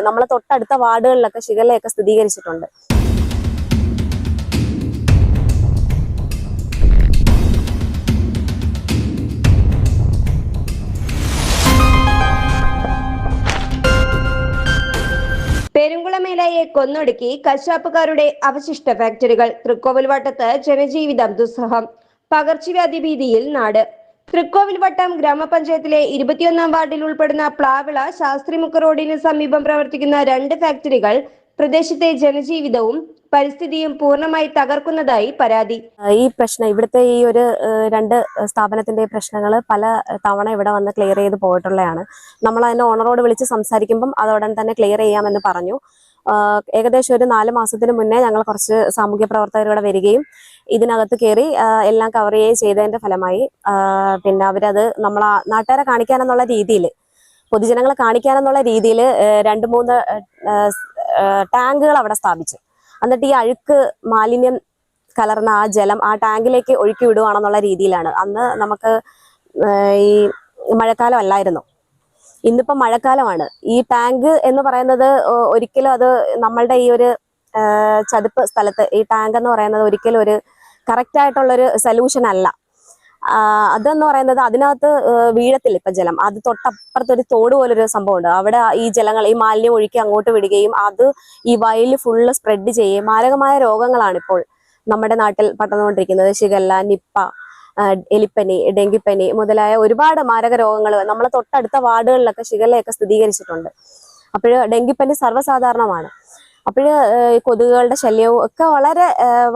നമ്മളെ തൊട്ടടുത്ത വാർഡുകളിലൊക്കെ ഷിഗല്ലയൊക്കെ സ്ഥിരീകരിച്ചിട്ടുണ്ട്. പെരുങ്കുളമേലയെ കൊന്നൊടുക്കി കശാപ്പുകാരുടെ അവശിഷ്ട ഫാക്ടറികൾ. തൃക്കോവിൽവട്ടത്ത് ജനജീവിതം ദുസ്സഹം. പകർച്ചവ്യാധി ഭീതിയിൽ നാട്. തൃക്കോവിൽവട്ടം ഗ്രാമപഞ്ചായത്തിലെ 21-ാം വാർഡിൽ ഉൾപ്പെടുന്ന പ്ലാവിള ശാസ്ത്രിമുക്ക് റോഡിന് സമീപം പ്രവർത്തിക്കുന്ന 2 ഫാക്ടറികൾ പ്രദേശത്തെ ജനജീവിതവും പരിസ്ഥിതിയും പൂർണ്ണമായി തകർക്കുന്നതായി പരാതി. ഈ പ്രശ്നം ഇവിടുത്തെ ഈ ഒരു 2 സ്ഥാപനത്തിന്റെ പ്രശ്നങ്ങൾ പല തവണ ഇവിടെ വന്ന് ക്ലിയർ ചെയ്ത് പോയിട്ടുള്ളതാണ്. നമ്മൾ അതിനെ ഓണറോട് വിളിച്ച് സംസാരിക്കുമ്പം അതോടൻ തന്നെ ക്ലിയർ ചെയ്യാമെന്ന് പറഞ്ഞു. ഏകദേശം ഒരു 4 മാസത്തിന് മുന്നേ ഞങ്ങൾ കുറച്ച് സാമൂഹ്യ പ്രവർത്തകരോടെ വരികയും ഇതിനകത്ത് കയറി എല്ലാം കവർ ചെയ്യുകയും ചെയ്തതിന്റെ ഫലമായി പിന്നെ അവരത് നമ്മളെ നാട്ടുകാരെ കാണിക്കാനെന്നുള്ള രീതിയിൽ, പൊതുജനങ്ങളെ കാണിക്കാനെന്നുള്ള രീതിയിൽ 2-3 ടാങ്കുകൾ അവിടെ സ്ഥാപിച്ചു. എന്നിട്ട് ഈ അഴുക്ക് മാലിന്യം കലർന്ന ആ ജലം ആ ടാങ്കിലേക്ക് ഒഴുക്കി വിടുവാണെന്നുള്ള രീതിയിലാണ്. അന്ന് നമുക്ക് ഈ മഴക്കാലം അല്ലായിരുന്നു, ഇന്നിപ്പം മഴക്കാലമാണ്. ഈ ടാങ്ക് എന്ന് പറയുന്നത് ഒരിക്കലും അത് നമ്മളുടെ ഈ ഒരു ചതുപ്പ് സ്ഥലത്ത് ഈ ടാങ്ക് എന്ന് പറയുന്നത് ഒരിക്കലും ഒരു കറക്റ്റ് ആയിട്ടുള്ളൊരു സൊല്യൂഷൻ അല്ല. അതെന്ന് പറയുന്നത് അതിനകത്ത് വീഴത്തില്ല ഇപ്പം ജലം. അത് തൊട്ടപ്പുറത്തൊരു തോട് പോലൊരു സംഭവമുണ്ട്. അവിടെ ഈ ജലങ്ങൾ ഈ മാലിന്യം ഒഴുക്കി അങ്ങോട്ട് വിടുകയും അത് ഈ വയലിൽ ഫുള്ള് സ്പ്രെഡ് ചെയ്യുകയും മാരകമായ രോഗങ്ങളാണ് ഇപ്പോൾ നമ്മുടെ നാട്ടിൽ പടർന്നുകൊണ്ടിരിക്കുന്നത്. ഷിഗല്ല, നിപ്പ, എലിപ്പനി, ഡെങ്കിപ്പനി മുതലായ ഒരുപാട് മാരക രോഗങ്ങൾ നമ്മളെ തൊട്ടടുത്ത വാർഡുകളിലൊക്കെ ഷിഗല്ലയൊക്കെ സ്ഥിരീകരിച്ചിട്ടുണ്ട്. അപ്പോൾ ഡെങ്കിപ്പനി സർവ്വസാധാരണമാണ്. അപ്പോൾ കൊതുകുകളുടെ ശല്യവും ഒക്കെ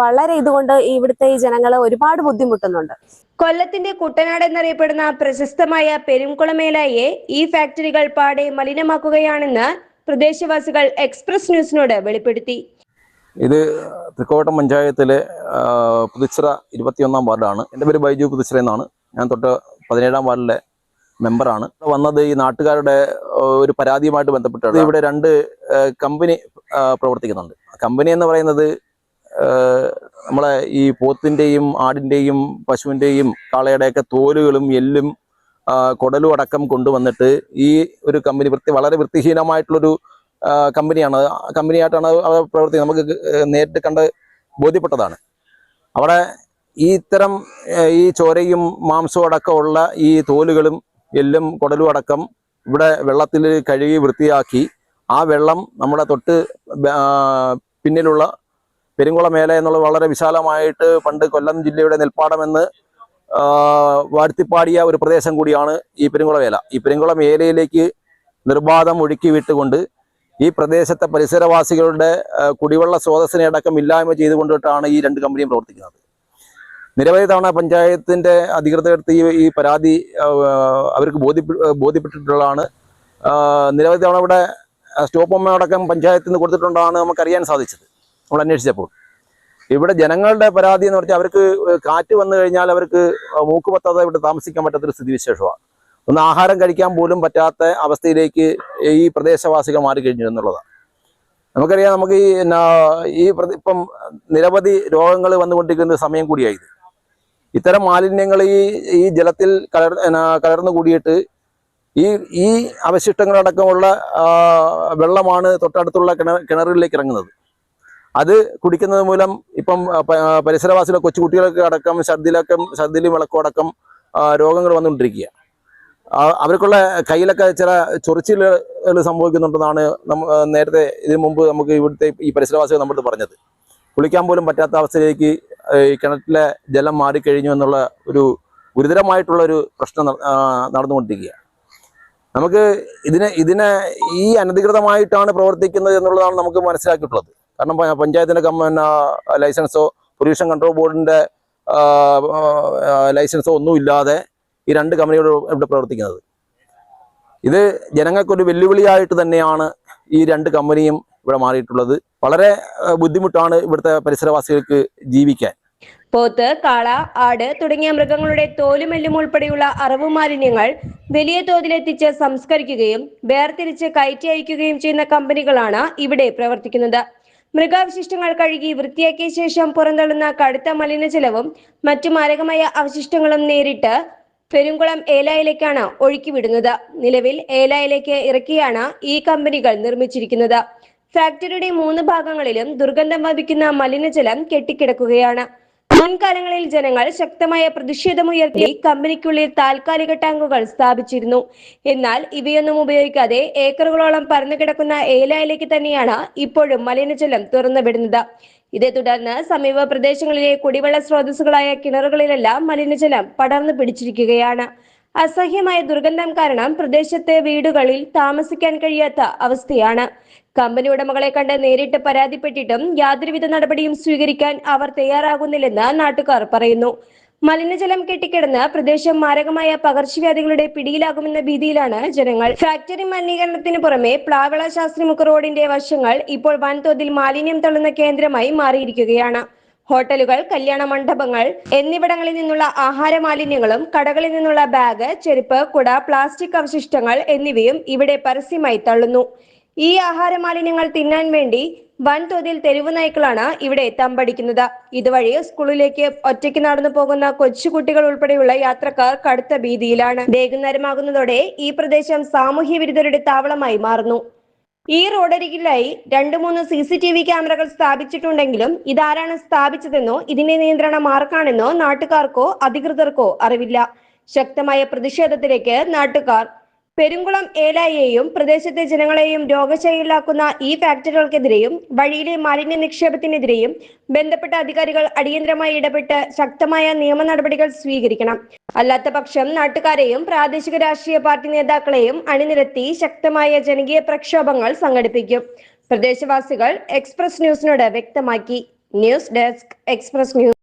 വളരെ ഇതുകൊണ്ട് ഇവിടുത്തെ ഈ ജനങ്ങൾ ഒരുപാട് ബുദ്ധിമുട്ടുന്നുണ്ട്. കൊല്ലത്തിന്റെ കുട്ടനാട് എന്നറിയപ്പെടുന്ന പ്രശസ്തമായ പെരുംകുളമേലയെ ഈ ഫാക്ടറികൾ പാടെ മലിനമാക്കുകയാണെന്ന് പ്രദേശവാസികൾ എക്സ്പ്രസ് ന്യൂസിനോട് വെളിപ്പെടുത്തി. ഇത് തൃക്കോട്ടം പഞ്ചായത്തിലെ പുതുച്ചിറ 21-ാം വാർഡാണ്. എൻ്റെ പേര് ബൈജു പുതുച്ചിറ എന്നാണ്. ഞാൻ തൊട്ട് 17-ാം വാർഡിലെ മെമ്പറാണ്. വന്നത് ഈ നാട്ടുകാരുടെ ഒരു പരാതിയുമായിട്ട് ബന്ധപ്പെട്ടാണ്. ഇവിടെ 2 കമ്പനി പ്രവർത്തിക്കുന്നുണ്ട്. കമ്പനി എന്ന് പറയുന്നത് നമ്മളെ ഈ പോത്തിൻ്റെയും ആടിൻ്റെയും പശുവിൻ്റെയും കാളയുടെയൊക്കെ തോലുകളും എല്ലും കുടലും അടക്കം കൊണ്ടുവന്നിട്ട് ഈ ഒരു കമ്പനി വളരെ വൃത്തിഹീനമായിട്ടുള്ളൊരു കമ്പനിയായിട്ടാണ് അവർ പ്രവർത്തിക്കുന്നത്. നമുക്ക് നേരിട്ട് കണ്ട് ബോധ്യപ്പെട്ടതാണ്. അവിടെ ഈ ഇത്തരം ഈ ചോരയും മാംസവും അടക്കമുള്ള ഈ തോലുകളും എല്ലും കുടലും അടക്കം ഇവിടെ വെള്ളത്തിൽ കഴുകി വൃത്തിയാക്കി ആ വെള്ളം നമ്മുടെ തൊട്ട് പിന്നിലുള്ള പെരുങ്കുളമേല എന്നുള്ള വളരെ വിശാലമായിട്ട് പണ്ട് കൊല്ലം ജില്ലയുടെ നെൽപ്പാടമെന്ന് വാഴ്ത്തിപ്പാടിയ ഒരു പ്രദേശം കൂടിയാണ് ഈ പെരുങ്കുളമേല. ഈ പെരുങ്കുളമേലയിലേക്ക് നിർബാധം ഒഴുക്കി വിട്ടുകൊണ്ട് ഈ പ്രദേശത്തെ പരിസരവാസികളുടെ കുടിവെള്ള സ്രോതസ്സിനെ അടക്കം ഇല്ലായ്മ ചെയ്തുകൊണ്ടിട്ടാണ് ഈ 2 കമ്പനിയും പ്രവർത്തിക്കുന്നത്. നിരവധി തവണ പഞ്ചായത്തിൻ്റെ അധികൃതർക്ക് ഈ പരാതി അവർക്ക് ബോധ്യപ്പെട്ടിട്ടുള്ളതാണ്. നിരവധി തവണ ഇവിടെ സ്റ്റോപ്പ് അടക്കം പഞ്ചായത്തിൽ നിന്ന് കൊടുത്തിട്ടുണ്ടെന്നാണ് നമുക്കറിയാൻ സാധിച്ചത്. നമ്മൾ അന്വേഷിച്ചപ്പോൾ ഇവിടെ ജനങ്ങളുടെ പരാതി എന്ന് പറഞ്ഞാൽ അവർക്ക് കാറ്റ് വന്നു കഴിഞ്ഞാൽ അവർക്ക് മൂക്ക് പത്താതെ ഇവിടെ താമസിക്കാൻ പറ്റാത്തൊരു സ്ഥിതിവിശേഷമാണ്. ഒന്ന് ആഹാരം കഴിക്കാൻ പോലും പറ്റാത്ത അവസ്ഥയിലേക്ക് ഈ പ്രദേശവാസികൾ മാറിക്കഴിഞ്ഞു എന്നുള്ളതാണ്. നമുക്കറിയാം, നമുക്ക് ഇപ്പം നിരവധി രോഗങ്ങൾ വന്നുകൊണ്ടിരിക്കുന്ന സമയം കൂടിയായത്. ഇത്തരം മാലിന്യങ്ങൾ ഈ ജലത്തിൽ കലർന്നു കൂടിയിട്ട് ഈ അവശിഷ്ടങ്ങളടക്കമുള്ള വെള്ളമാണ് തൊട്ടടുത്തുള്ള കിണറുകളിലേക്ക് ഇറങ്ങുന്നത്. അത് കുടിക്കുന്നത് മൂലം ഇപ്പം പരിസരവാസികളെ കൊച്ചുകുട്ടികൾക്ക് അടക്കം ഛർദിലും വിളക്കും അടക്കം രോഗങ്ങൾ വന്നുകൊണ്ടിരിക്കുക. അവർക്കുള്ള കയ്യിലൊക്കെ ചില ചൊറിച്ചിലുകൾ സംഭവിക്കുന്നുണ്ടെന്നാണ് നേരത്തെ ഇതിനു മുമ്പ് നമുക്ക് ഇവിടുത്തെ ഈ പരിസരവാസികൾ നമ്മളോട് പറഞ്ഞത്. കുളിക്കാൻ പോലും പറ്റാത്ത അവസ്ഥയിലേക്ക് ഈ കിണറ്റിലെ ജലം മാറിക്കഴിഞ്ഞു എന്നുള്ള ഒരു ഗുരുതരമായിട്ടുള്ളൊരു പ്രശ്നം നടന്നുകൊണ്ടിരിക്കുകയാണ്. നമുക്ക് ഇതിനെ ഈ അനധികൃതമായിട്ടാണ് പ്രവർത്തിക്കുന്നത് എന്നുള്ളതാണ് നമുക്ക് മനസ്സിലാക്കിയിട്ടുള്ളത്. കാരണം പഞ്ചായത്തിൻ്റെ ലൈസൻസോ പൊല്യൂഷൻ കൺട്രോൾ ബോർഡിൻ്റെ ലൈസൻസോ ഒന്നുമില്ലാതെ ഈ 2 കമ്പനികൾ ഇവിടെ പ്രവർത്തിക്കുന്നത്. ഇത് ജനങ്ങൾക്കൊരു വെല്ലുവിളിയായിട്ട് തന്നെയാണ് ഈ 2 കമ്പനിയും ഇവിടെ മാറിയിട്ടുള്ളത്. വളരെ ബുദ്ധിമുട്ടാണ് ഇവിടുത്തെ പരിസരവാസികൾക്ക് ജീവിക്കാൻ. പോത്ത്, കാള, ആട് തുടങ്ങിയ മൃഗങ്ങളുടെ തോലുമെല്ലും ഉൾപ്പെടെയുള്ള അറവു മാലിന്യങ്ങൾ വലിയ തോതിലെത്തിച്ച് സംസ്കരിക്കുകയും വേർതിരിച്ച് കയറ്റി അയക്കുകയും ചെയ്യുന്ന കമ്പനികളാണ് ഇവിടെ പ്രവർത്തിക്കുന്നത്. മൃഗാവശിഷ്ടങ്ങൾ കഴുകി വൃത്തിയാക്കിയ ശേഷം പുറന്തള്ളുന്ന കടുത്ത മലിനജലവും മറ്റു മാരകമായ അവശിഷ്ടങ്ങളും നേരിട്ട് പെരുങ്കുളം ഏലായിലേക്കാണ് ഒഴുക്കിവിടുന്നത്. നിലവിൽ ഏലായിലേക്ക് ഇറക്കിയാണ് ഈ കമ്പനികൾ നിർമ്മിച്ചിരിക്കുന്നത്. ഫാക്ടറിയുടെ 3 ഭാഗങ്ങളിലും ദുർഗന്ധം വമിക്കുന്ന മലിനജലം കെട്ടിക്കിടക്കുകയാണ്. മുൻകാലങ്ങളിൽ ജനങ്ങൾ ശക്തമായ പ്രതിഷേധമുയർത്തി കമ്പനിക്കുള്ളിൽ താൽക്കാലിക ടാങ്കുകൾ സ്ഥാപിച്ചിരുന്നു. എന്നാൽ ഇവയൊന്നും ഉപയോഗിക്കാതെ ഏക്കറുകളോളം പരന്നുകിടക്കുന്ന ഏലായിലേക്ക് തന്നെയാണ് ഇപ്പോഴും മലിനജലം തുറന്നുവിടുന്നത്. ഇതേ തുടർന്ന് സമീപ പ്രദേശങ്ങളിലെ കുടിവെള്ള സ്രോതസ്സുകളായ കിണറുകളിലെല്ലാം മലിനജലം പടർന്നു പിടിച്ചിരിക്കുകയാണ്. അസഹ്യമായ ദുർഗന്ധം കാരണം പ്രദേശത്തെ വീടുകളിൽ താമസിക്കാൻ കഴിയാത്ത അവസ്ഥയാണ്. കമ്പനി ഉടമകളെ കണ്ട് നേരിട്ട് പരാതിപ്പെട്ടിട്ടും യാതൊരുവിധ നടപടിയും സ്വീകരിക്കാൻ അവർ തയ്യാറാകുന്നില്ലെന്ന് നാട്ടുകാർ പറയുന്നു. മലിനജലം കെട്ടിക്കിടന്ന് പ്രദേശം മാരകമായ പകർച്ചവ്യാധികളുടെ പിടിയിലാകുമെന്ന ഭീതിയിലാണ് ജനങ്ങൾ. ഫാക്ടറി മലിനീകരണത്തിന് പുറമെ പ്ലാവിള ശാസ്ത്രിമുക്ക് റോഡിന്റെ വശങ്ങൾ ഇപ്പോൾ വൻതോതിൽ മാലിന്യം തള്ളുന്ന കേന്ദ്രമായി മാറിയിരിക്കുകയാണ്. ഹോട്ടലുകൾ, കല്യാണ മണ്ഡപങ്ങൾ എന്നിവിടങ്ങളിൽ നിന്നുള്ള ആഹാര മാലിന്യങ്ങളും കടകളിൽ നിന്നുള്ള ബാഗ്, ചെരുപ്പ്, കുട, പ്ലാസ്റ്റിക് അവശിഷ്ടങ്ങൾ എന്നിവയും ഇവിടെ പരസ്യമായി തള്ളുന്നു. ഈ ആഹാര മാലിന്യങ്ങൾ തിന്നാൻ വേണ്ടി വൻതോതിൽ തെരുവു നായ്ക്കളാണ് ഇവിടെ തമ്പടിക്കുന്നത്. ഇതുവഴി സ്കൂളിലേക്ക് ഒറ്റയ്ക്ക് നടന്നു പോകുന്ന കൊച്ചുകുട്ടികൾ ഉൾപ്പെടെയുള്ള യാത്രക്കാർ കടുത്ത ഭീതിയിലാണ്. വൈകുന്നേരമാകുന്നതോടെ ഈ പ്രദേശം സാമൂഹ്യ വിരുദ്ധരുടെ താവളമായി മാറുന്നു. ഈ റോഡരികിലായി 2-3 CCTV ക്യാമറകൾ സ്ഥാപിച്ചിട്ടുണ്ടെങ്കിലും ഇതാരാണ് സ്ഥാപിച്ചതെന്നോ ഇതിന്റെ നിയന്ത്രണം ആർക്കാണെന്നോ നാട്ടുകാർക്കോ അധികൃതർക്കോ അറിവില്ല. ശക്തമായ പ്രതിഷേധത്തിലേക്ക് നാട്ടുകാർ. പെരുങ്കുളം ഏലായെയും പ്രദേശത്തെ ജനങ്ങളെയും രോഗശൈലിയിലാക്കുന്ന ഈ ഫാക്ടറികൾക്കെതിരെയും വഴിയിലെ മാലിന്യ നിക്ഷേപത്തിനെതിരെയും ബന്ധപ്പെട്ട അധികാരികൾ അടിയന്തരമായി ഇടപെട്ട് ശക്തമായ നിയമ നടപടികൾ സ്വീകരിക്കണം. അല്ലാത്ത പക്ഷം നാട്ടുകാരെയും പ്രാദേശിക രാഷ്ട്രീയ പാർട്ടി നേതാക്കളെയും അണിനിരത്തി ശക്തമായ ജനകീയ പ്രക്ഷോഭങ്ങൾ സംഘടിപ്പിക്കും. പ്രദേശവാസികൾ എക്സ്പ്രസ് ന്യൂസിനോട് വ്യക്തമാക്കി. News desk, express news.